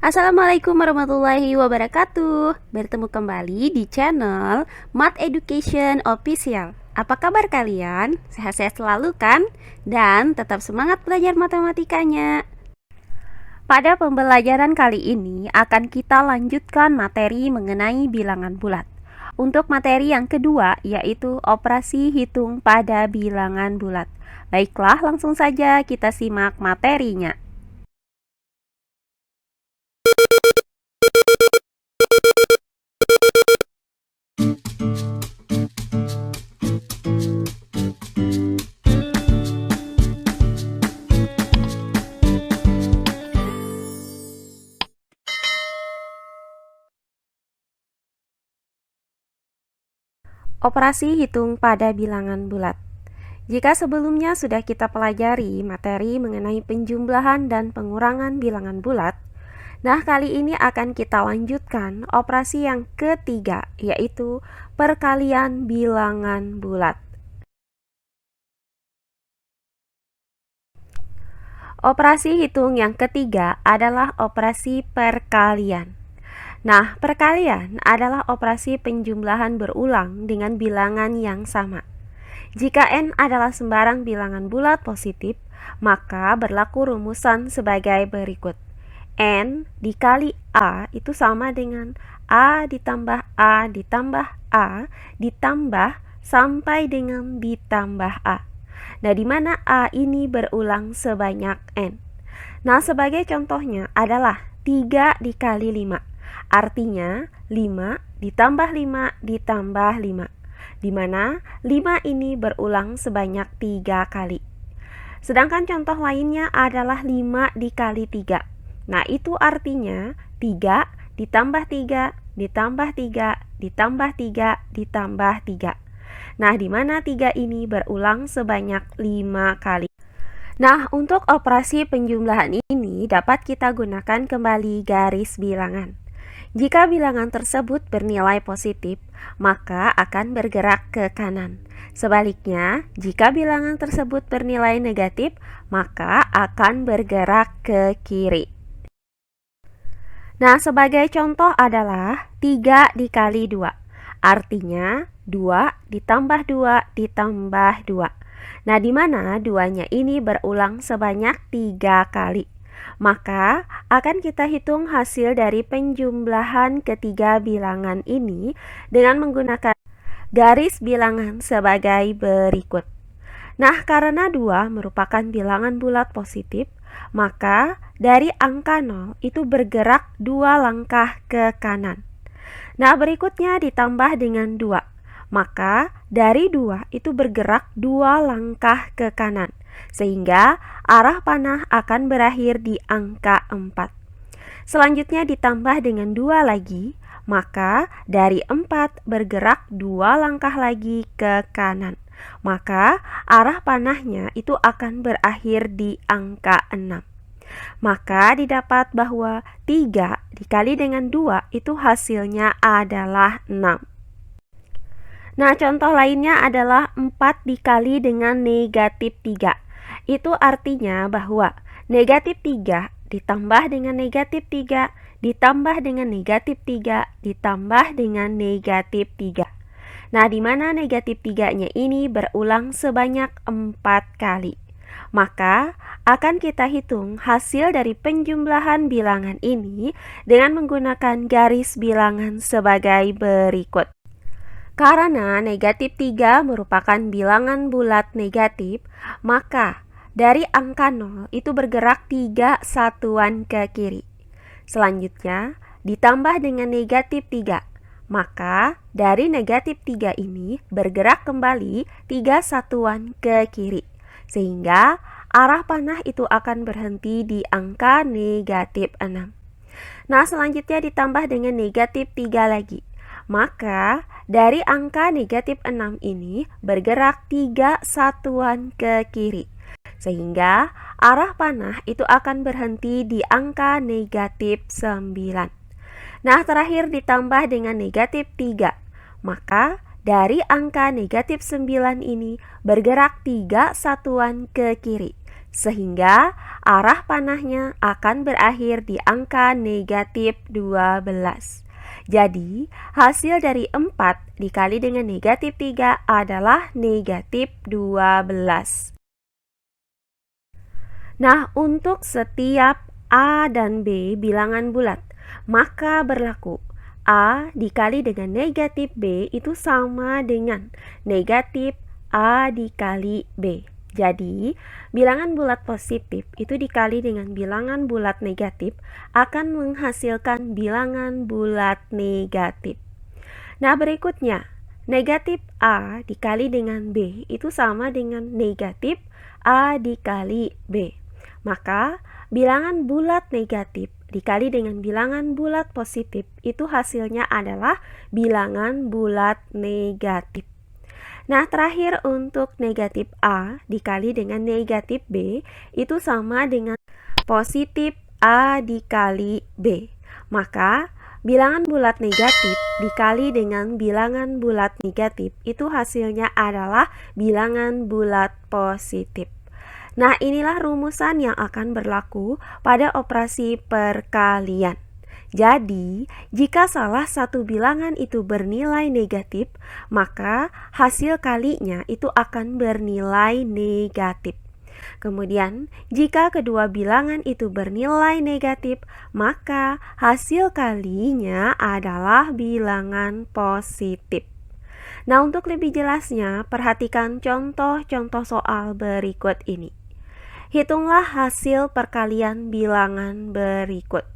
Assalamualaikum warahmatullahi wabarakatuh. Bertemu kembali di channel Math Education Official. Apa kabar kalian? Sehat-sehat selalu kan? Dan tetap semangat belajar matematikanya. Pada pembelajaran kali ini akan kita lanjutkan materi mengenai bilangan bulat. Untuk materi yang kedua yaitu operasi hitung pada bilangan bulat. Baiklah, langsung saja kita simak materinya. Operasi hitung pada bilangan bulat. Jika sebelumnya sudah kita pelajari materi mengenai penjumlahan dan pengurangan bilangan bulat, nah kali ini akan kita lanjutkan operasi yang ketiga, yaitu perkalian bilangan bulat. Operasi hitung yang ketiga adalah operasi perkalian. Nah, perkalian adalah operasi penjumlahan berulang dengan bilangan yang sama. Jika n adalah sembarang bilangan bulat positif, maka berlaku rumusan sebagai berikut. N dikali A itu sama dengan A ditambah A ditambah A ditambah sampai dengan ditambah A. Nah, di mana A ini berulang sebanyak n. Nah, sebagai contohnya adalah 3 dikali 5. Artinya 5 ditambah 5 ditambah 5, di mana 5 ini berulang sebanyak 3 kali. Sedangkan contoh lainnya adalah 5 dikali 3. Nah, itu artinya 3 ditambah 3 ditambah 3 ditambah 3 ditambah 3. Nah, di mana 3 ini berulang sebanyak 5 kali. Nah, untuk operasi penjumlahan ini dapat kita gunakan kembali garis bilangan. Jika bilangan tersebut bernilai positif, maka akan bergerak ke kanan. Sebaliknya, jika bilangan tersebut bernilai negatif, maka akan bergerak ke kiri. Nah, sebagai contoh adalah 3 dikali 2. Artinya 2 ditambah 2 ditambah 2. Nah, di mana 2-nya ini berulang sebanyak 3 kali. Maka akan kita hitung hasil dari penjumlahan ketiga bilangan ini dengan menggunakan garis bilangan sebagai berikut. Nah, karena 2 merupakan bilangan bulat positif, maka dari angka 0 itu bergerak 2 langkah ke kanan. Nah, berikutnya ditambah dengan 2. Maka dari 2 itu bergerak 2 langkah ke kanan, sehingga arah panah akan berakhir di angka 4. Selanjutnya ditambah dengan 2 lagi, maka dari 4 bergerak 2 langkah lagi ke kanan. Maka arah panahnya itu akan berakhir di angka 6. Maka didapat bahwa 3 dikali dengan 2 itu hasilnya adalah 6. Nah, contoh lainnya adalah 4 dikali dengan negatif 3. Itu artinya bahwa negatif 3 ditambah dengan negatif 3 ditambah dengan negatif 3 ditambah dengan negatif 3. Nah, di mana negatif 3-nya ini berulang sebanyak 4 kali. Maka akan kita hitung hasil dari penjumlahan bilangan ini dengan menggunakan garis bilangan sebagai berikut. Karena negatif 3 merupakan bilangan bulat negatif, maka dari angka 0 itu bergerak 3 satuan ke kiri. Selanjutnya ditambah dengan negatif 3, maka dari negatif 3 ini bergerak kembali 3 satuan ke kiri, sehingga arah panah itu akan berhenti di angka negatif 6. Nah, selanjutnya ditambah dengan negatif 3 lagi. Maka dari angka negatif 6 ini bergerak 3 satuan ke kiri, sehingga arah panah itu akan berhenti di angka negatif 9. Nah, terakhir ditambah dengan negatif 3. Maka dari angka negatif 9 ini bergerak 3 satuan ke kiri, sehingga arah panahnya akan berakhir di angka negatif 12. Jadi, hasil dari 4 dikali dengan negatif 3 adalah negatif 12. Nah, untuk setiap A dan B bilangan bulat, maka berlaku A dikali dengan negatif B itu sama dengan negatif A dikali B. Jadi, bilangan bulat positif itu dikali dengan bilangan bulat negatif akan menghasilkan bilangan bulat negatif. Nah, berikutnya, negatif A dikali dengan B itu sama dengan negatif A dikali B. Maka, bilangan bulat negatif dikali dengan bilangan bulat positif itu hasilnya adalah bilangan bulat negatif. Nah, terakhir untuk negatif A dikali dengan negatif B itu sama dengan positif A dikali B. Maka, bilangan bulat negatif dikali dengan bilangan bulat negatif itu hasilnya adalah bilangan bulat positif. Nah, inilah rumusan yang akan berlaku pada operasi perkalian. Jadi, jika salah satu bilangan itu bernilai negatif, maka hasil kalinya itu akan bernilai negatif. Kemudian, jika kedua bilangan itu bernilai negatif, maka hasil kalinya adalah bilangan positif. Nah, untuk lebih jelasnya, perhatikan contoh-contoh soal berikut ini. Hitunglah hasil perkalian bilangan berikut.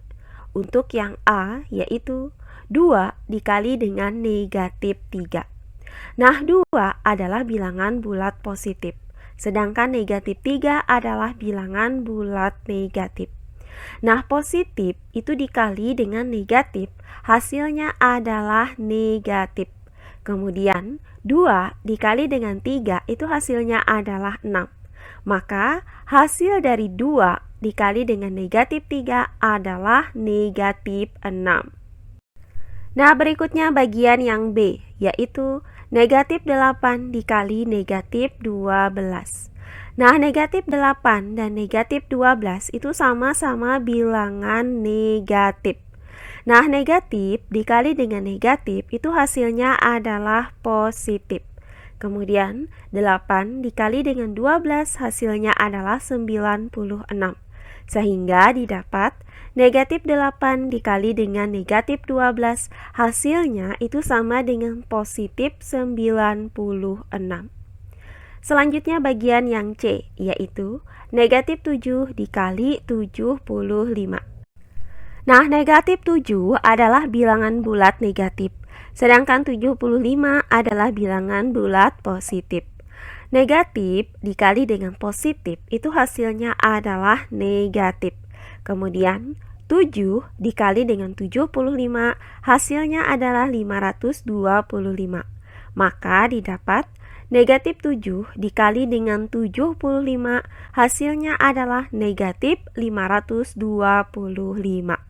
Untuk yang A yaitu 2 dikali dengan negatif 3. Nah, 2 adalah bilangan bulat positif, sedangkan negatif 3 adalah bilangan bulat negatif. Nah, positif itu dikali dengan negatif, hasilnya adalah negatif. Kemudian, 2 dikali dengan 3 itu hasilnya adalah 6. Maka, hasil dari 2 dikali dengan negatif 3 adalah negatif 6. Nah, berikutnya bagian yang B, yaitu negatif 8 dikali negatif 12. Nah, negatif 8 dan negatif 12 itu sama-sama bilangan negatif. Nah, negatif dikali dengan negatif itu hasilnya adalah positif. Kemudian, 8 dikali dengan 12 hasilnya adalah 96. Sehingga didapat negatif 8 dikali dengan negatif 12 hasilnya itu sama dengan positif 96. Selanjutnya bagian yang C, yaitu negatif 7 dikali 75. Nah, negatif 7 adalah bilangan bulat negatif, sedangkan 75 adalah bilangan bulat positif. Negatif dikali dengan positif itu hasilnya adalah negatif. Kemudian 7 dikali dengan 75 hasilnya adalah 525. Maka didapat negatif 7 dikali dengan 75 hasilnya adalah negatif 525.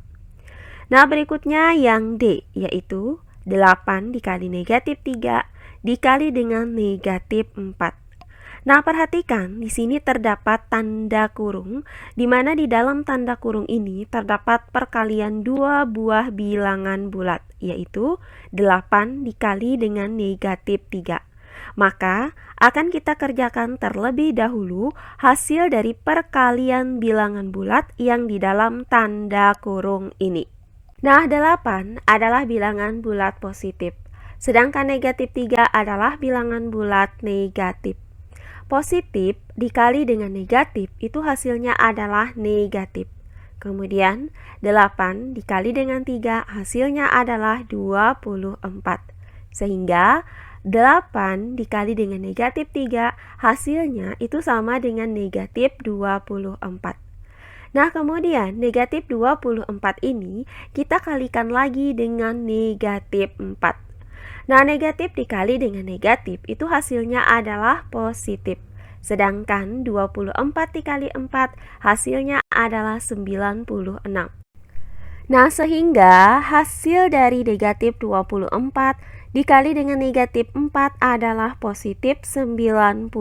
Nah, berikutnya yang D, yaitu 8 dikali negatif 3 dikali dengan negatif 4. Nah, perhatikan di sini terdapat tanda kurung, di mana di dalam tanda kurung ini terdapat perkalian dua buah bilangan bulat, yaitu 8 dikali dengan negatif 3. Maka, akan kita kerjakan terlebih dahulu hasil dari perkalian bilangan bulat yang di dalam tanda kurung ini. Nah, 8 adalah bilangan bulat positif, sedangkan negatif 3 adalah bilangan bulat negatif. Positif dikali dengan negatif itu hasilnya adalah negatif. Kemudian 8 dikali dengan 3 hasilnya adalah 24. Sehingga 8 dikali dengan negatif 3 hasilnya itu sama dengan negatif 24. Nah, kemudian negatif 24 ini kita kalikan lagi dengan negatif 4. Nah, negatif dikali dengan negatif itu hasilnya adalah positif. Sedangkan 24 dikali 4 hasilnya adalah 96. Nah, sehingga hasil dari negatif 24 dikali dengan negatif 4 adalah positif 96.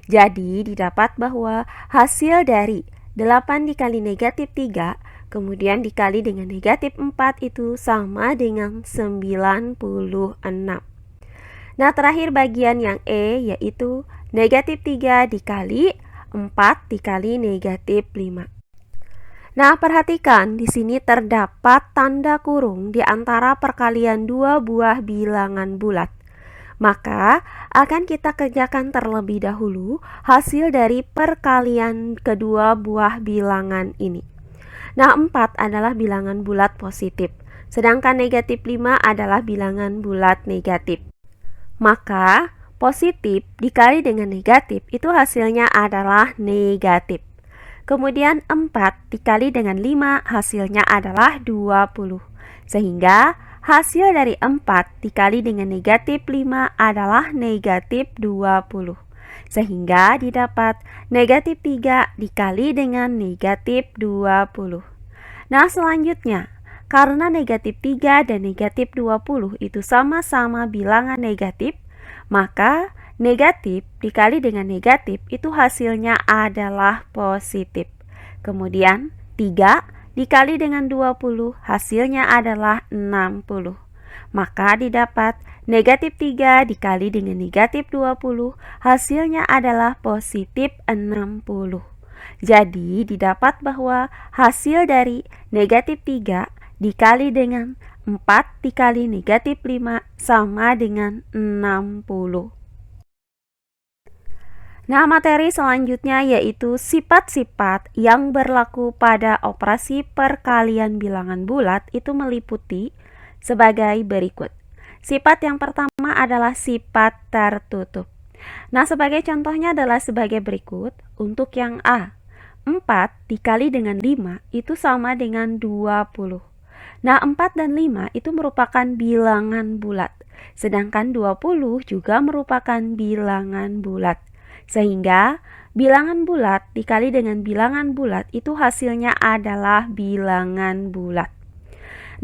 Jadi didapat bahwa hasil dari 8 dikali negatif 3 kemudian dikali dengan negatif 4 itu sama dengan 96. Nah, terakhir bagian yang E yaitu negatif 3 dikali 4 dikali negatif 5. Nah, perhatikan di sini terdapat tanda kurung di antara perkalian dua buah bilangan bulat. Maka akan kita kerjakan terlebih dahulu hasil dari perkalian kedua buah bilangan ini. Nah, 4 adalah bilangan bulat positif, sedangkan negatif 5 adalah bilangan bulat negatif. Maka positif dikali dengan negatif itu hasilnya adalah negatif. Kemudian 4 dikali dengan 5 hasilnya adalah 20. Sehingga hasil dari 4 dikali dengan negatif 5 adalah negatif 20. Sehingga didapat negatif 3 dikali dengan negatif 20. Nah, selanjutnya, karena negatif 3 dan negatif 20 itu sama-sama bilangan negatif, maka negatif dikali dengan negatif itu hasilnya adalah positif. Kemudian 3 dikali dengan 20 hasilnya adalah 60. Maka didapat negatif 3 dikali dengan negatif 20 hasilnya adalah positif 60. Jadi didapat bahwa hasil dari negatif 3 dikali dengan 4 dikali negatif 5 sama dengan 60. Nah, materi selanjutnya yaitu sifat-sifat yang berlaku pada operasi perkalian bilangan bulat itu meliputi sebagai berikut. Sifat yang pertama adalah sifat tertutup. Nah, sebagai contohnya adalah sebagai berikut. Untuk yang A, 4 dikali dengan 5 itu sama dengan 20. Nah, 4 dan 5 itu merupakan bilangan bulat, sedangkan 20 juga merupakan bilangan bulat. Sehingga bilangan bulat dikali dengan bilangan bulat itu hasilnya adalah bilangan bulat.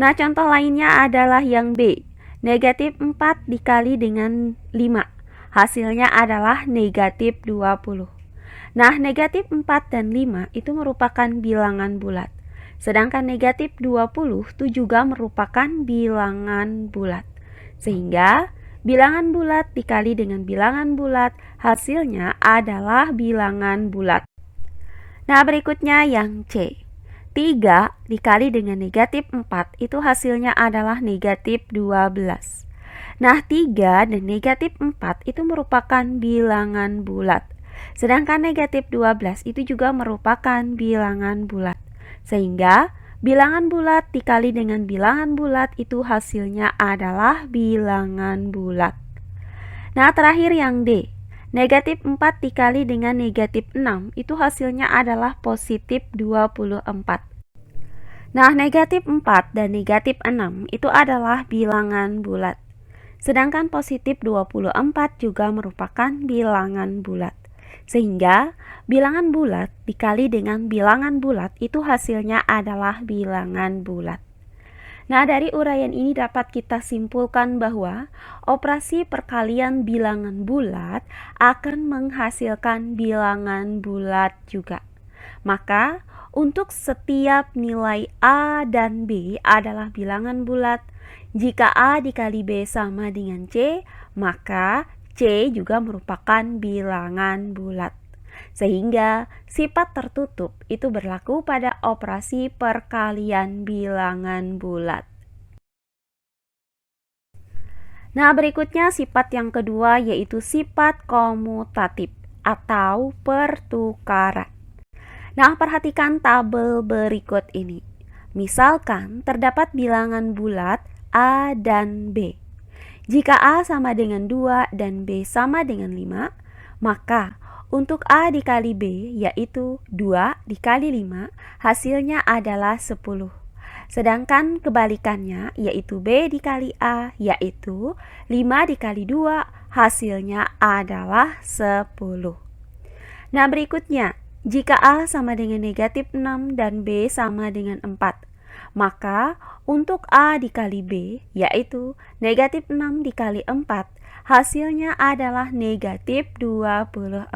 Nah, contoh lainnya adalah yang B. Negatif 4 dikali dengan 5. Hasilnya adalah negatif 20. Nah, negatif 4 dan 5 itu merupakan bilangan bulat. Sedangkan negatif 20 itu juga merupakan bilangan bulat. Sehingga bilangan bulat dikali dengan bilangan bulat hasilnya adalah bilangan bulat. Nah, berikutnya yang C. 3 dikali dengan negatif 4 itu hasilnya adalah negatif 12. Nah, 3 dan negatif 4 itu merupakan bilangan bulat. Sedangkan negatif 12 itu juga merupakan bilangan bulat. Sehingga bilangan bulat dikali dengan bilangan bulat itu hasilnya adalah bilangan bulat. Nah, terakhir yang D. Negatif 4 dikali dengan negatif 6 itu hasilnya adalah positif 24. Nah, negatif 4 dan negatif 6 itu adalah bilangan bulat. Sedangkan positif 24 juga merupakan bilangan bulat. Sehingga bilangan bulat dikali dengan bilangan bulat itu hasilnya adalah bilangan bulat. Nah, dari uraian ini dapat kita simpulkan bahwa operasi perkalian bilangan bulat akan menghasilkan bilangan bulat juga. Maka, untuk setiap nilai A dan B adalah bilangan bulat. Jika A dikali B sama dengan C, maka C juga merupakan bilangan bulat. Sehingga sifat tertutup itu berlaku pada operasi perkalian bilangan bulat. Nah, berikutnya sifat yang kedua yaitu sifat komutatif atau pertukaran. Nah, perhatikan tabel berikut ini. Misalkan terdapat bilangan bulat A dan B. Jika A sama dengan 2 dan B sama dengan 5, maka untuk A dikali B yaitu 2 dikali 5 hasilnya adalah 10. Sedangkan kebalikannya yaitu B dikali A yaitu 5 dikali 2 hasilnya adalah 10. Nah, berikutnya, jika A sama dengan negatif 6 dan B sama dengan 4, maka untuk A dikali B yaitu negatif 6 dikali 4 hasilnya adalah negatif 24.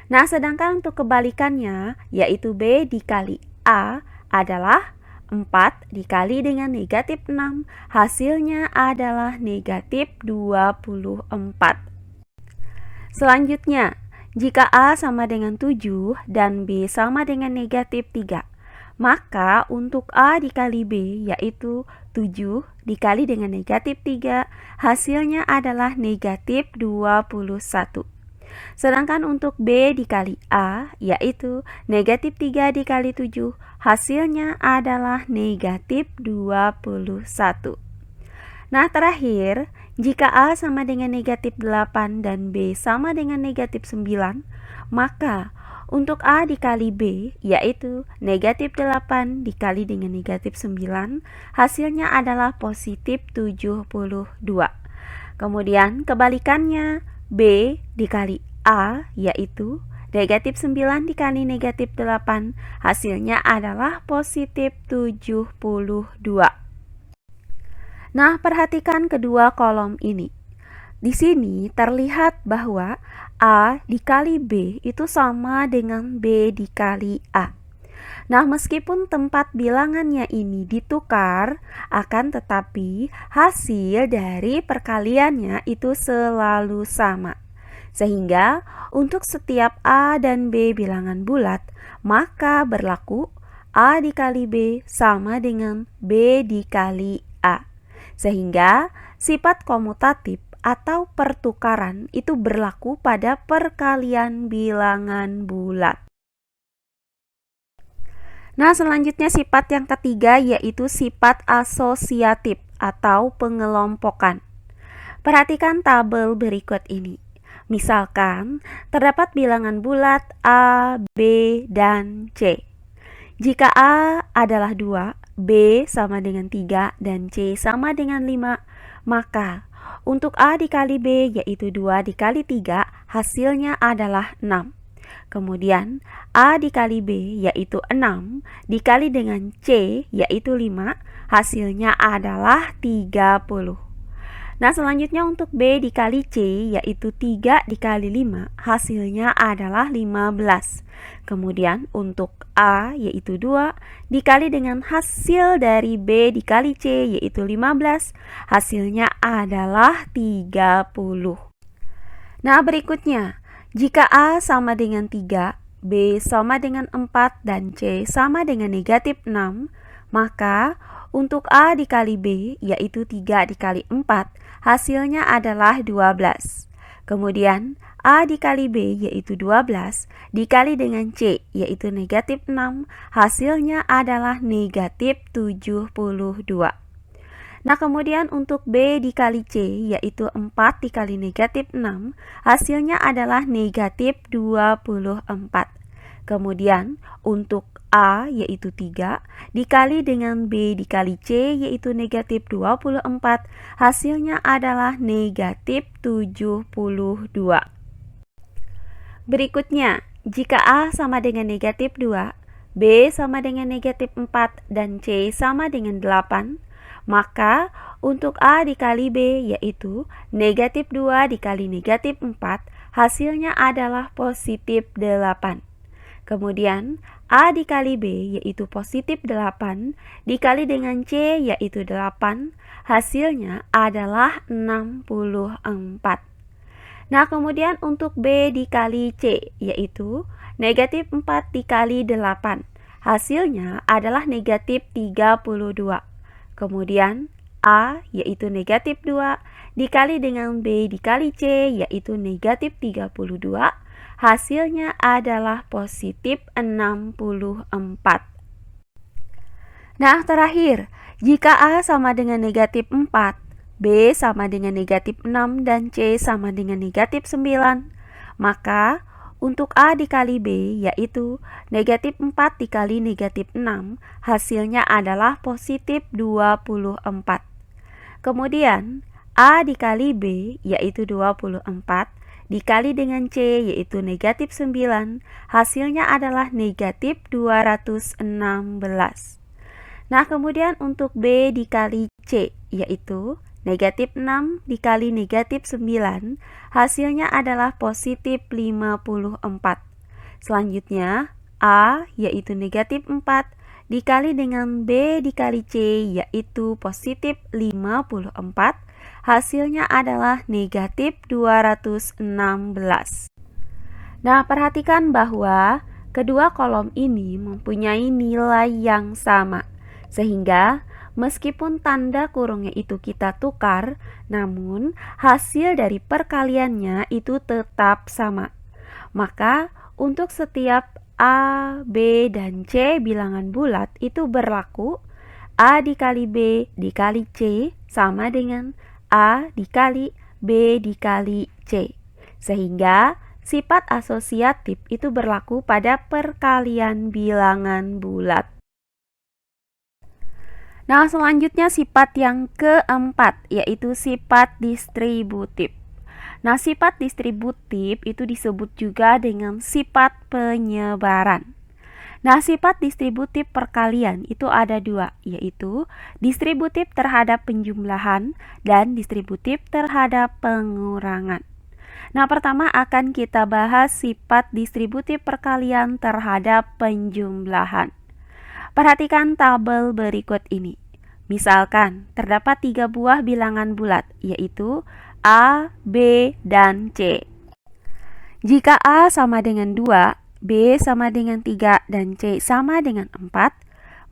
Nah, sedangkan untuk kebalikannya, yaitu B dikali A adalah 4 dikali dengan negatif 6, hasilnya adalah negatif 24. Selanjutnya, jika A sama dengan 7 dan B sama dengan negatif 3, maka untuk A dikali B yaitu 7 dikali dengan negatif 3, hasilnya adalah negatif 21. Sedangkan untuk B dikali A yaitu negatif 3 dikali 7, hasilnya adalah negatif 21. Nah, terakhir, jika A sama dengan negatif 8 dan B sama dengan negatif 9, maka untuk A dikali B yaitu negatif 8 dikali dengan negatif 9, hasilnya adalah positif 72. Kemudian kebalikannya, B dikali A yaitu negatif 9 dikali negatif 8, hasilnya adalah positif 72. Nah, perhatikan kedua kolom ini. Di sini terlihat bahwa A dikali B itu sama dengan B dikali A. Nah, meskipun tempat bilangannya ini ditukar, akan tetapi hasil dari perkaliannya itu selalu sama. Sehingga untuk setiap A dan B bilangan bulat, maka berlaku A dikali B sama dengan B dikali A. Sehingga sifat komutatif atau pertukaran itu berlaku pada perkalian bilangan bulat. Nah, selanjutnya sifat yang ketiga yaitu sifat asosiatif atau pengelompokan. Perhatikan tabel berikut ini. Misalkan, terdapat bilangan bulat A, B, dan C. Jika A adalah 2, B sama dengan 3, dan C sama dengan 5, maka untuk A dikali B yaitu 2 dikali 3, hasilnya adalah 6. Kemudian A dikali B yaitu 6 dikali dengan C yaitu 5, hasilnya adalah 30. Nah, selanjutnya untuk B dikali C yaitu 3 dikali 5, hasilnya adalah 15. Kemudian untuk A yaitu 2 dikali dengan hasil dari B dikali C yaitu 15, hasilnya adalah 30. Nah, berikutnya, jika A sama dengan 3, B sama dengan 4, dan C sama dengan negatif 6, maka untuk A dikali B yaitu 3 dikali 4, hasilnya adalah 12. Kemudian A dikali B yaitu 12 dikali dengan C yaitu negatif 6, hasilnya adalah negatif 72. Nah, kemudian untuk B dikali C yaitu 4 dikali negatif 6, hasilnya adalah negatif 24. Kemudian untuk A yaitu 3 dikali dengan B dikali C yaitu negatif 24, hasilnya adalah negatif 72. Berikutnya, jika A sama dengan negatif 2, B sama dengan negatif 4, dan C sama dengan 8, maka untuk A dikali B yaitu negatif 2 dikali negatif 4, hasilnya adalah positif 8. Kemudian A dikali B yaitu positif 8 dikali dengan C yaitu 8, hasilnya adalah 64. Nah, kemudian untuk B dikali C yaitu negatif 4 dikali 8, hasilnya adalah negatif 32. Kemudian A yaitu negatif 2 dikali dengan B dikali C yaitu negatif 32, hasilnya adalah positif 64. Nah, terakhir, jika A sama dengan negatif 4, B sama dengan negatif 6, dan C sama dengan negatif 9, maka untuk A dikali B yaitu negatif 4 dikali negatif 6, hasilnya adalah positif 24. Kemudian A dikali B yaitu 24 dikali dengan C yaitu negatif 9, hasilnya adalah negatif 216. Nah, kemudian untuk B dikali C yaitu negatif 6 dikali negatif 9, hasilnya adalah positif 54. Selanjutnya, A yaitu negatif 4 dikali dengan B dikali C yaitu positif 54, hasilnya adalah negatif 216. Nah, perhatikan bahwa kedua kolom ini mempunyai nilai yang sama, sehingga meskipun tanda kurungnya itu kita tukar, namun hasil dari perkaliannya itu tetap sama. Maka untuk setiap A, B, dan C bilangan bulat itu berlaku A dikali B dikali C sama dengan A dikali B dikali C. Sehingga sifat asosiatif itu berlaku pada perkalian bilangan bulat. Nah, selanjutnya sifat yang keempat, yaitu sifat distributif. Nah, sifat distributif itu disebut juga dengan sifat penyebaran. Nah, sifat distributif perkalian itu ada dua, yaitu distributif terhadap penjumlahan dan distributif terhadap pengurangan. Nah, pertama akan kita bahas sifat distributif perkalian terhadap penjumlahan. Perhatikan tabel berikut ini. Misalkan, terdapat 3 buah bilangan bulat, yaitu A, B, dan C. Jika A sama dengan 2, B sama dengan 3, dan C sama dengan 4,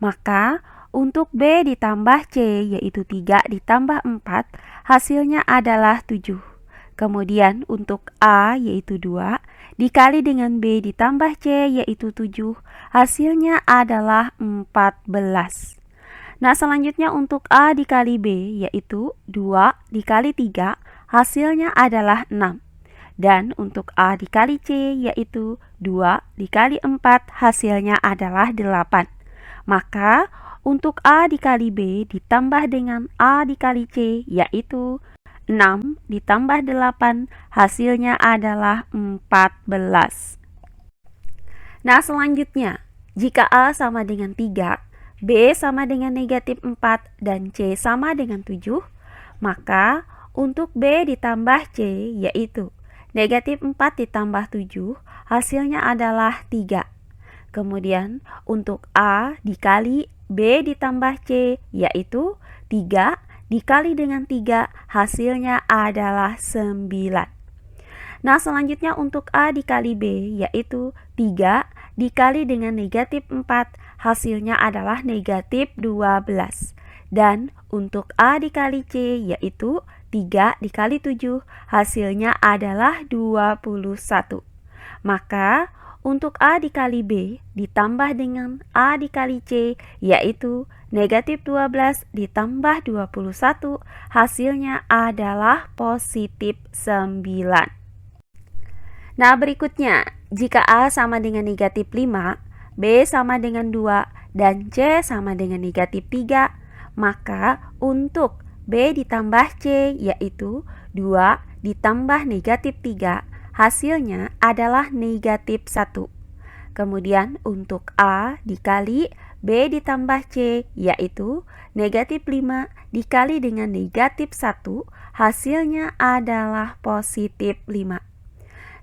maka untuk B ditambah C yaitu 3 ditambah 4, hasilnya adalah 7. Kemudian untuk A yaitu 2 dikali dengan B ditambah C yaitu 7, hasilnya adalah 14. Nah, selanjutnya untuk A dikali B yaitu 2 dikali 3, hasilnya adalah 6. Dan untuk A dikali C yaitu 2 dikali 4, hasilnya adalah 8. Maka untuk A dikali B ditambah dengan A dikali C yaitu 6 ditambah 8, hasilnya adalah 14. Nah, selanjutnya, jika A sama dengan 3, B sama dengan negatif 4, dan C sama dengan 7, maka untuk B ditambah C yaitu negatif 4 ditambah 7, hasilnya adalah 3. Kemudian untuk A dikali B ditambah C yaitu 3 dikali dengan 3, hasilnya adalah 9. Nah, selanjutnya untuk A dikali B yaitu 3 dikali dengan negatif 4, hasilnya adalah negatif 12. Dan untuk A dikali C yaitu 3 dikali 7, hasilnya adalah 21. Maka untuk A dikali B ditambah dengan A dikali C yaitu negatif 12 ditambah 21, hasilnya adalah positif 9. Nah, berikutnya, jika A sama dengan negatif 5, B sama dengan 2, dan C sama dengan negatif 3, maka untuk B ditambah C yaitu 2 ditambah negatif 3, hasilnya adalah negatif 1. Kemudian untuk A dikali B ditambah C yaitu negatif 5 dikali dengan negatif 1, hasilnya adalah positif 5.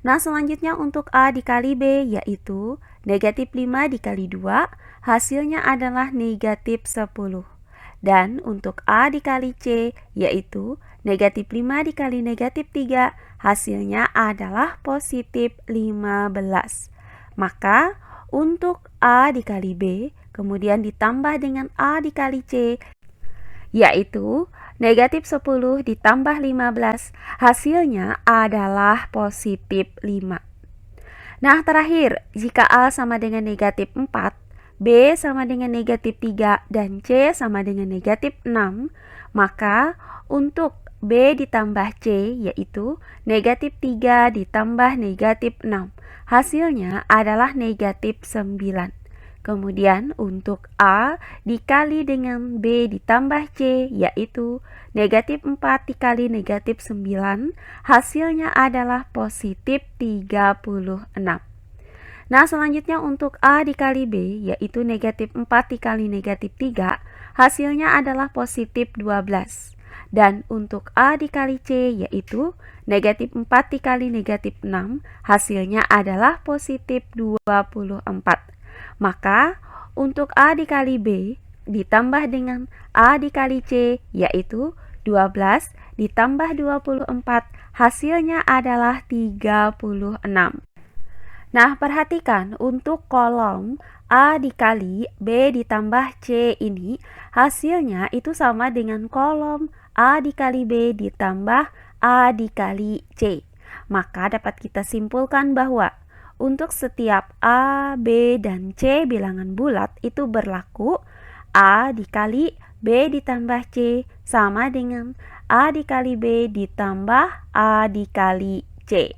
Nah, selanjutnya untuk A dikali B yaitu negatif 5 dikali 2, hasilnya adalah negatif 10. Dan untuk A dikali C yaitu negatif 5 dikali negatif 3, hasilnya adalah positif 15. Maka untuk A dikali B kemudian ditambah dengan A dikali C yaitu negatif 10 ditambah 15, hasilnya adalah positif 5. Nah, terakhir, jika A sama dengan negatif 4, B sama dengan negatif 3, dan C sama dengan negatif 6, maka untuk B ditambah C yaitu negatif 3 ditambah negatif 6, hasilnya adalah negatif 9. Kemudian untuk A dikali dengan B ditambah C yaitu negatif 4 dikali negatif 9, hasilnya adalah positif 36. Nah, selanjutnya untuk A dikali B yaitu negatif 4 dikali negatif 3, hasilnya adalah positif 12. Dan untuk A dikali C yaitu negatif 4 dikali negatif 6, hasilnya adalah positif 24. Maka untuk A dikali B ditambah dengan A dikali C yaitu 12 ditambah 24, hasilnya adalah 36. Nah, perhatikan untuk kolom A dikali B ditambah C ini, hasilnya itu sama dengan kolom A dikali B ditambah A dikali C. Maka dapat kita simpulkan bahwa untuk setiap A, B, dan C bilangan bulat itu berlaku A dikali B ditambah C sama dengan A dikali B ditambah A dikali C.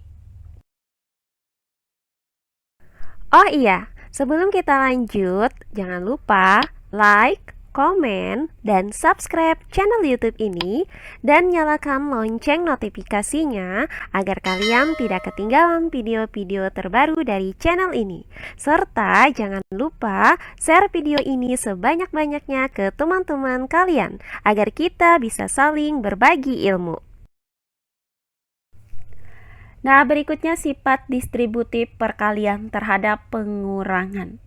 Oh iya, sebelum kita lanjut, jangan lupa like, komen, dan subscribe channel YouTube ini dan nyalakan lonceng notifikasinya agar kalian tidak ketinggalan video-video terbaru dari channel ini. Serta jangan lupa share video ini sebanyak-banyaknya ke teman-teman kalian agar kita bisa saling berbagi ilmu. Nah, berikutnya sifat distributif perkalian terhadap pengurangan.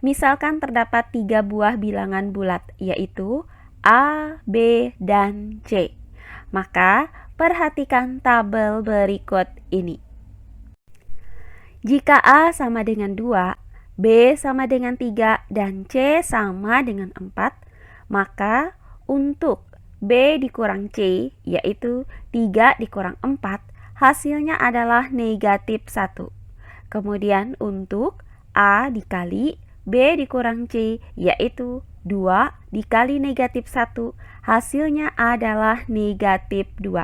Misalkan terdapat 3 buah bilangan bulat, yaitu A, B, dan C. Maka, perhatikan tabel berikut ini. Jika A sama dengan 2, B sama dengan 3, dan C sama dengan 4, maka untuk B dikurang C, yaitu 3 dikurang 4, hasilnya adalah negatif 1. Kemudian untuk A dikali B dikurang C, yaitu 2 dikali negatif 1, hasilnya adalah negatif 2.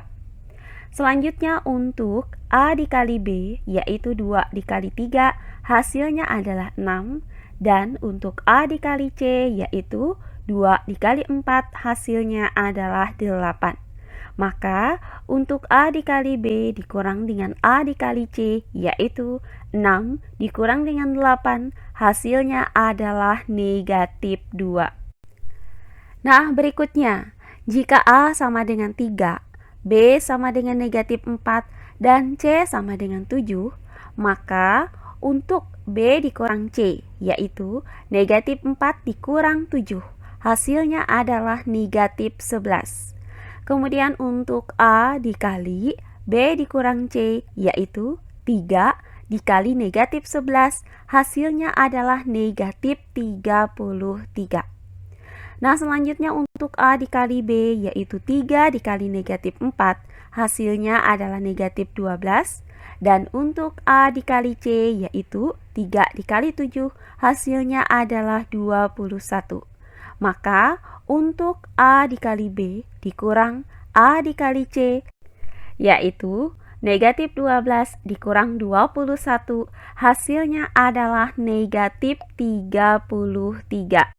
Selanjutnya untuk A dikali B, yaitu 2 dikali 3, hasilnya adalah 6. Dan untuk A dikali C, yaitu 2 dikali 4, hasilnya adalah 8. Maka untuk A dikali B dikurang dengan A dikali C, yaitu 6 dikurang dengan 8, hasilnya adalah negatif 2. Nah, berikutnya, jika A sama dengan 3, B sama dengan negatif 4, dan C sama dengan 7, maka untuk B dikurang C, yaitu negatif 4 dikurang 7, hasilnya adalah negatif 11. Kemudian untuk A dikali B dikurang C, yaitu 3 dikali negatif 11, hasilnya adalah negatif 33. Nah, selanjutnya untuk A dikali B, yaitu 3 dikali negatif 4, hasilnya adalah negatif 12. Dan untuk A dikali C, yaitu 3 dikali 7, hasilnya adalah 21. Maka untuk A dikali B dikurang A dikali C, yaitu negatif 12 dikurang 21, hasilnya adalah negatif 33.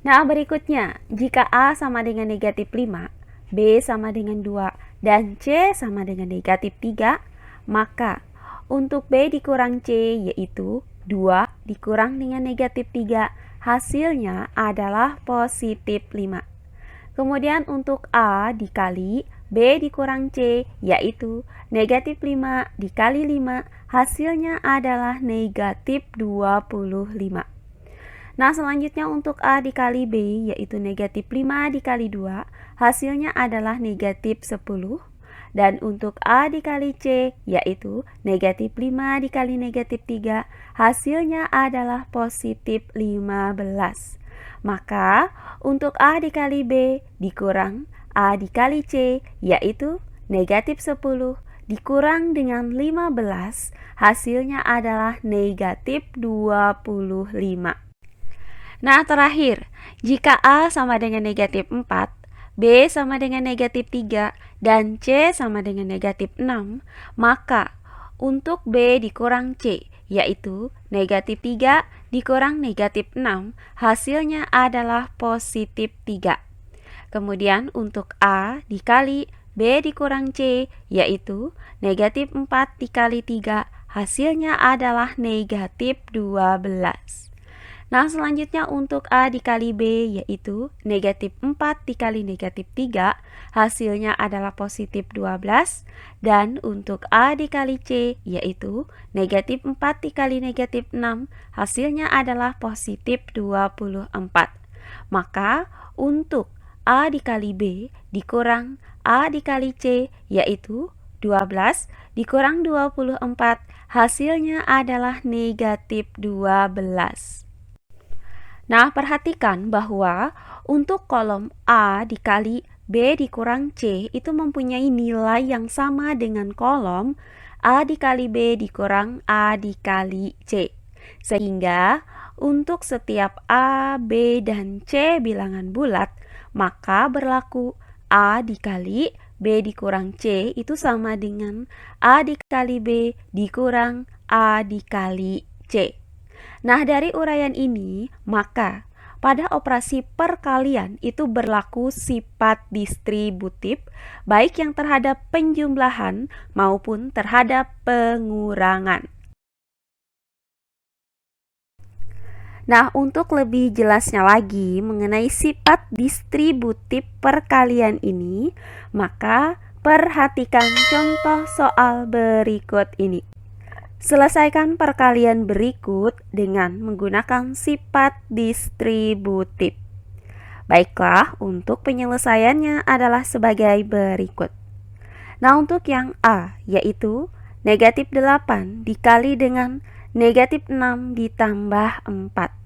Nah, berikutnya, jika A sama dengan negatif 5, B sama dengan 2, dan C sama dengan negatif 3, maka untuk B dikurang C, yaitu 2 dikurang dengan negatif 3, hasilnya adalah positif 5. Kemudian untuk A dikali B dikurang C, yaitu negatif 5 dikali 5, hasilnya adalah negatif 25. Nah, selanjutnya untuk A dikali B, yaitu negatif 5 dikali 2, hasilnya adalah negatif 10. Dan untuk A dikali C, yaitu negatif 5 dikali negatif 3, hasilnya adalah positif 15. Maka untuk A dikali B dikurang A dikali C, yaitu negatif 10 dikurang dengan 15, hasilnya adalah negatif 25. Nah, terakhir, jika A sama dengan negatif 4, B sama dengan negatif 3, dan C sama dengan negatif 6, maka untuk B dikurang C, yaitu negatif 3 dikurang negatif 6, hasilnya adalah positif 3. Kemudian untuk A dikali B dikurang C, yaitu negatif 4 dikali 3, hasilnya adalah negatif 12. Nah, selanjutnya untuk A dikali B yaitu negatif 4 dikali negatif 3, hasilnya adalah positif 12. Dan untuk A dikali C yaitu negatif 4 dikali negatif 6, hasilnya adalah positif 24. Maka untuk A dikali B dikurang A dikali C yaitu 12 dikurang 24, hasilnya adalah negatif 12. Nah, perhatikan bahwa untuk kolom A dikali B dikurang C itu mempunyai nilai yang sama dengan kolom A dikali B dikurang A dikali C. Sehingga untuk setiap A, B, dan C bilangan bulat, maka berlaku A dikali B dikurang C itu sama dengan A dikali B dikurang A dikali C. Nah, dari uraian ini, maka pada operasi perkalian itu berlaku sifat distributif, baik yang terhadap penjumlahan maupun terhadap pengurangan. Nah, untuk lebih jelasnya lagi mengenai sifat distributif perkalian ini, maka perhatikan contoh soal berikut ini. Selesaikan perkalian berikut dengan menggunakan sifat distributif. Baiklah, untuk penyelesaiannya adalah sebagai berikut. Nah, untuk yang A, yaitu negatif 8 dikali dengan negatif 6 ditambah 4.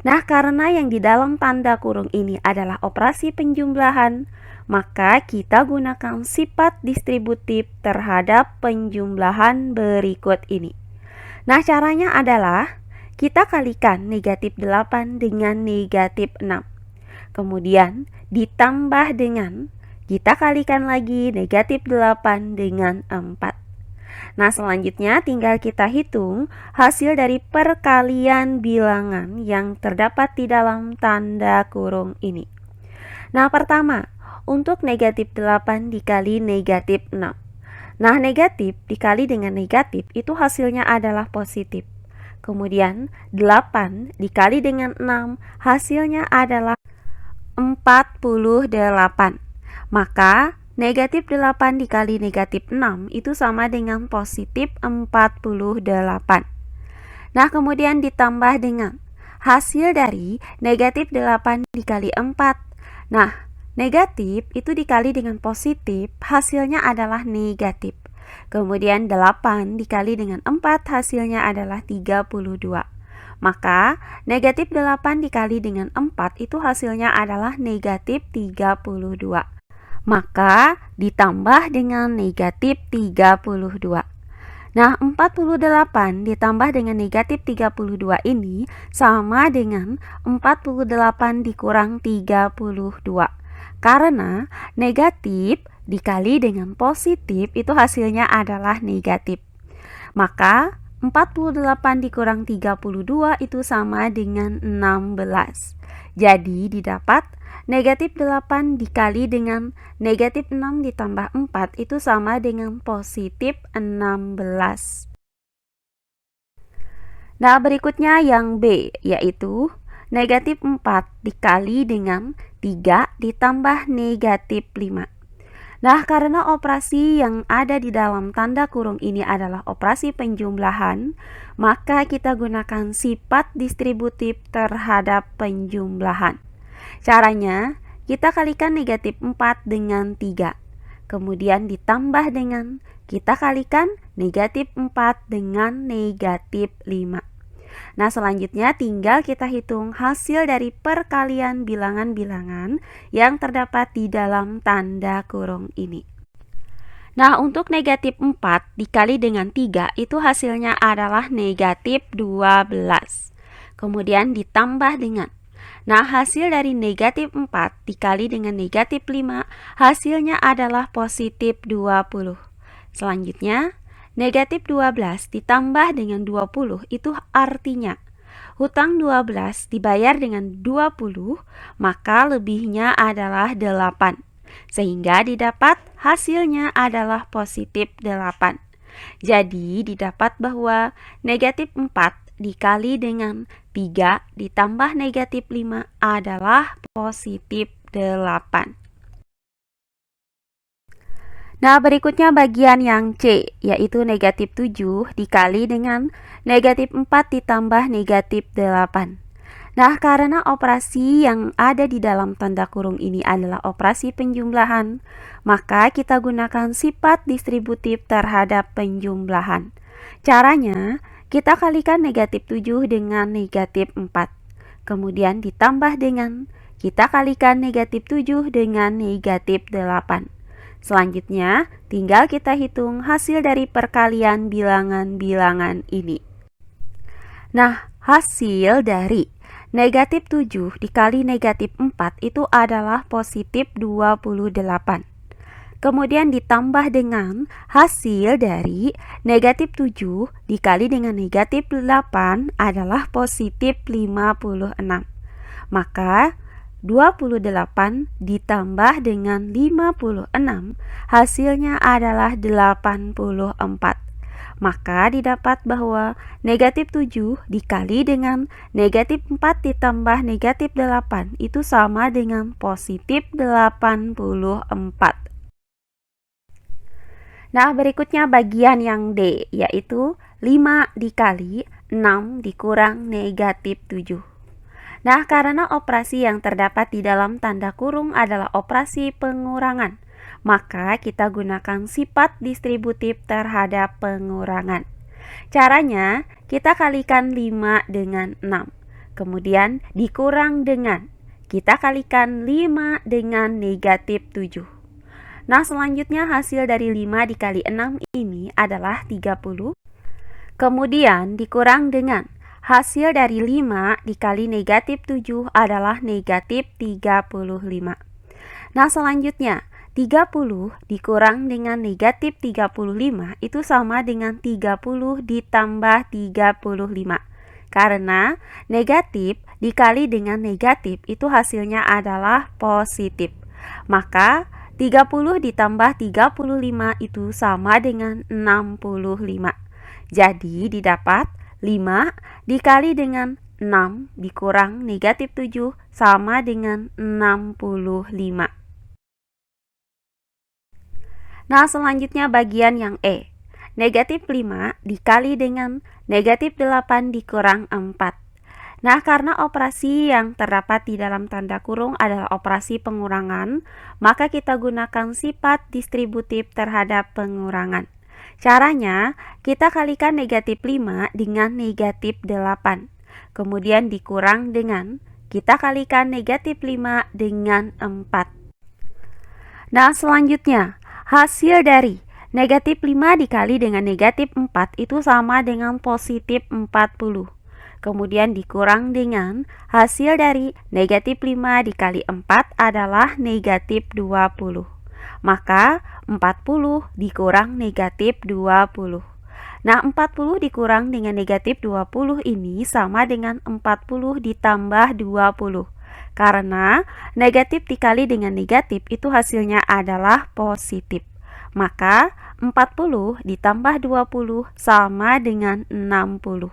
Nah, karena yang di dalam tanda kurung ini adalah operasi penjumlahan, maka kita gunakan sifat distributif terhadap penjumlahan berikut ini. Nah, caranya adalah kita kalikan negatif 8 dengan negatif 6. Kemudian ditambah dengan, kita kalikan lagi negatif 8 dengan 4. Nah, selanjutnya tinggal kita hitung hasil dari perkalian bilangan yang terdapat di dalam tanda kurung ini. Nah, pertama, untuk negatif 8 dikali negatif 6. Nah, negatif dikali dengan negatif itu hasilnya adalah positif. Kemudian 8 dikali dengan 6 hasilnya adalah 48. Maka negatif 8 dikali negatif 6 itu sama dengan positif 48. Nah, kemudian ditambah dengan hasil dari negatif 8 dikali 4. Nah, negatif itu dikali dengan positif, hasilnya adalah negatif. Kemudian 8 dikali dengan 4, hasilnya adalah 32. Maka negatif 8 dikali dengan 4 itu hasilnya adalah negatif 32. Maka ditambah dengan negatif 32. Nah, 48 ditambah dengan negatif 32 ini sama dengan 48 dikurang 32. Karena negatif dikali dengan positif itu hasilnya adalah negatif. Maka 48 dikurang 32 itu sama dengan 16. Jadi didapat negatif 8 dikali dengan negatif 6 ditambah 4 itu sama dengan positif 16. Nah, berikutnya yang B, yaitu negatif 4 dikali dengan 3 ditambah negatif 5. Nah, karena operasi yang ada di dalam tanda kurung ini adalah operasi penjumlahan, maka kita gunakan sifat distributif terhadap penjumlahan. Caranya, kita kalikan negatif 4 dengan 3. Kemudian ditambah dengan, kita kalikan negatif 4 dengan negatif 5. Nah, selanjutnya tinggal kita hitung hasil dari perkalian bilangan-bilangan yang terdapat di dalam tanda kurung ini. Nah, untuk negatif 4 dikali dengan 3 itu hasilnya adalah negatif 12. Kemudian ditambah dengan, nah, hasil dari negatif 4 dikali dengan negatif 5 hasilnya adalah positif 20. Selanjutnya, negatif 12 ditambah dengan 20 itu artinya hutang 12 dibayar dengan 20, maka lebihnya adalah 8. Sehingga didapat hasilnya adalah positif 8. Jadi didapat bahwa negatif 4 dikali dengan 3 ditambah negatif 5 adalah positif 8. Nah, berikutnya bagian yang C, yaitu negatif 7 dikali dengan negatif 4 ditambah negatif 8. Nah, karena operasi yang ada di dalam tanda kurung ini adalah operasi penjumlahan, maka kita gunakan sifat distributif terhadap penjumlahan. Caranya, kita kalikan negatif 7 dengan negatif 4. Kemudian ditambah dengan, kita kalikan negatif 7 dengan negatif 8. Selanjutnya, tinggal kita hitung hasil dari perkalian bilangan-bilangan ini. Nah, hasil dari negatif 7 dikali negatif 4 itu adalah positif 28. Kemudian ditambah dengan hasil dari negatif 7 dikali dengan negatif 8 adalah positif 56. Maka 28 ditambah dengan 56 hasilnya adalah 84. Maka didapat bahwa negatif 7 dikali dengan negatif 4 ditambah negatif 8 itu sama dengan positif 84. Nah, berikutnya bagian yang D, yaitu 5 dikali 6 dikurang negatif 7. Nah, karena operasi yang terdapat di dalam tanda kurung adalah operasi pengurangan, maka kita gunakan sifat distributif terhadap pengurangan. Caranya, kita kalikan 5 dengan 6, kemudian dikurang dengan, kita kalikan 5 dengan negatif 7. Nah, selanjutnya hasil dari 5 dikali 6 ini adalah 30, kemudian dikurang dengan hasil dari 5 dikali negatif 7 adalah negatif 35. Nah, selanjutnya 30 dikurang dengan negatif 35 itu sama dengan 30 ditambah 35. Karena negatif dikali dengan negatif itu hasilnya adalah positif. Maka 30 ditambah 35 itu sama dengan 65. Jadi didapat 5 dikali dengan 6 dikurang negatif 7 sama dengan 65. Nah, selanjutnya bagian yang E. Negatif 5 dikali dengan negatif 8 dikurang 4. Nah, karena operasi yang terdapat di dalam tanda kurung adalah operasi pengurangan, maka kita gunakan sifat distributif terhadap pengurangan. Caranya, kita kalikan negatif 5 dengan negatif 8. Kemudian dikurang dengan, kita kalikan negatif 5 dengan 4. Nah, selanjutnya, hasil dari negatif 5 dikali dengan negatif 4 itu sama dengan positif 40. Kemudian dikurang dengan hasil dari negatif 5 dikali 4 adalah negatif 20. Maka 40 dikurang negatif 20. Nah, 40 dikurang dengan negatif 20 ini sama dengan 40 ditambah 20. Karena negatif dikali dengan negatif itu hasilnya adalah positif. Maka 40 ditambah 20 sama dengan 60.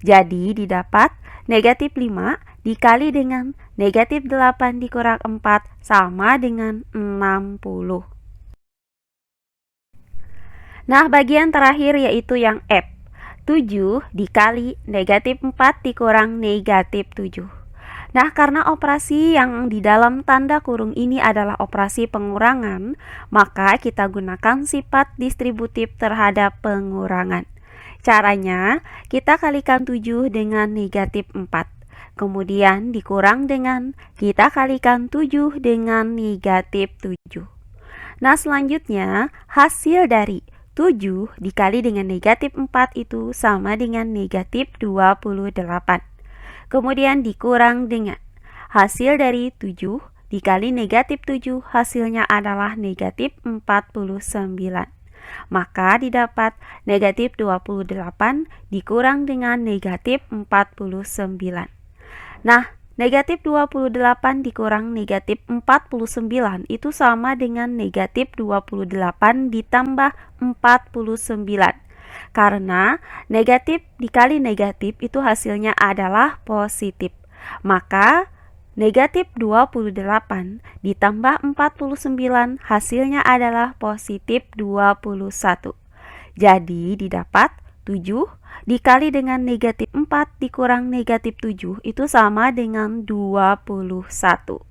Jadi didapat negatif 5 dikali dengan negatif 8 dikurang 4 sama dengan 60. Nah, bagian terakhir yaitu yang F. 7 dikali negatif 4 dikurang negatif 7. Nah, karena operasi yang di dalam tanda kurung ini adalah operasi pengurangan, maka kita gunakan sifat distributif terhadap pengurangan. Caranya, kita kalikan 7 dengan negatif 4. Kemudian dikurang dengan, kita kalikan 7 dengan negatif 7. Nah, selanjutnya, hasil dari 7 dikali dengan negatif 4 itu sama dengan negatif 28. Kemudian dikurang dengan, hasil dari 7 dikali negatif 7 hasilnya adalah negatif 49. Maka didapat negatif 28 dikurang dengan negatif 49. Nah, negatif 28 dikurang negatif 49 itu sama dengan negatif 28 ditambah 49. Karena negatif dikali negatif itu hasilnya adalah positif. Maka negatif 28 ditambah 49 hasilnya adalah positif 21. Jadi didapat 7 dikali dengan negatif 4 dikurang negatif 7 itu sama dengan 21.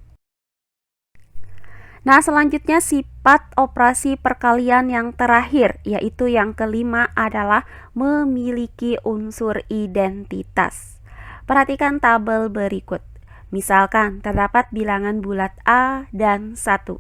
Nah, selanjutnya sifat operasi perkalian yang terakhir, yaitu yang kelima adalah memiliki unsur identitas. Perhatikan tabel berikut. Misalkan terdapat bilangan bulat A dan 1.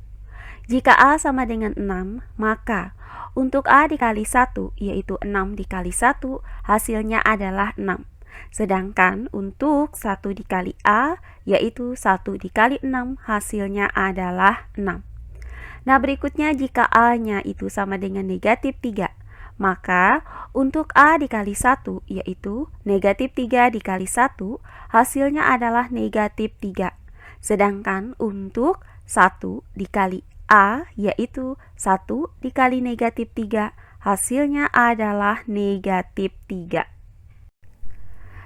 Jika A sama dengan 6, maka untuk A dikali 1, yaitu 6 dikali 1, hasilnya adalah 6. Sedangkan untuk 1 dikali A, yaitu 1 dikali 6, hasilnya adalah 6. Nah, berikutnya jika A-nya itu sama dengan negatif 3, maka untuk A dikali 1, yaitu negatif 3 dikali 1, hasilnya adalah negatif 3. Sedangkan untuk 1 dikali A, yaitu 1 dikali negatif 3, hasilnya adalah negatif 3.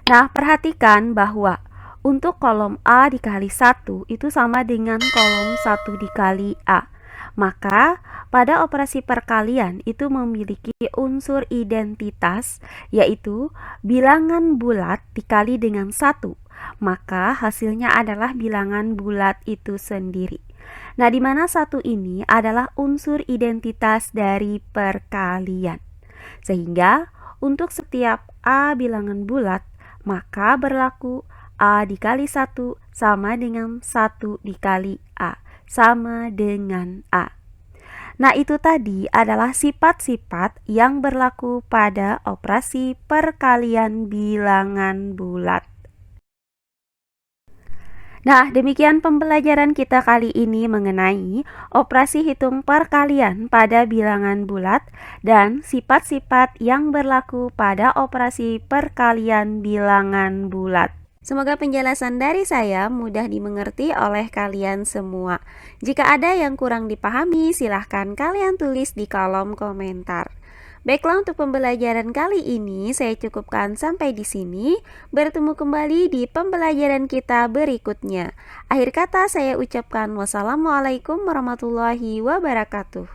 Nah, perhatikan bahwa untuk kolom A dikali 1 itu sama dengan kolom 1 dikali A. Maka pada operasi perkalian itu memiliki unsur identitas, yaitu bilangan bulat dikali dengan 1. Maka hasilnya adalah bilangan bulat itu sendiri. Nah, di mana 1 ini adalah unsur identitas dari perkalian. Sehingga untuk setiap A bilangan bulat, maka berlaku A dikali 1 sama dengan 1 dikali A, sama dengan A. Nah, itu tadi adalah sifat-sifat yang berlaku pada operasi perkalian bilangan bulat. Nah, demikian pembelajaran kita kali ini mengenai operasi hitung perkalian pada bilangan bulat dan sifat-sifat yang berlaku pada operasi perkalian bilangan bulat. Semoga penjelasan dari saya mudah dimengerti oleh kalian semua. Jika ada yang kurang dipahami, silahkan kalian tulis di kolom komentar. Baiklah, untuk pembelajaran kali ini saya cukupkan sampai di sini. Bertemu kembali di pembelajaran kita berikutnya. Akhir kata saya ucapkan wassalamualaikum warahmatullahi wabarakatuh.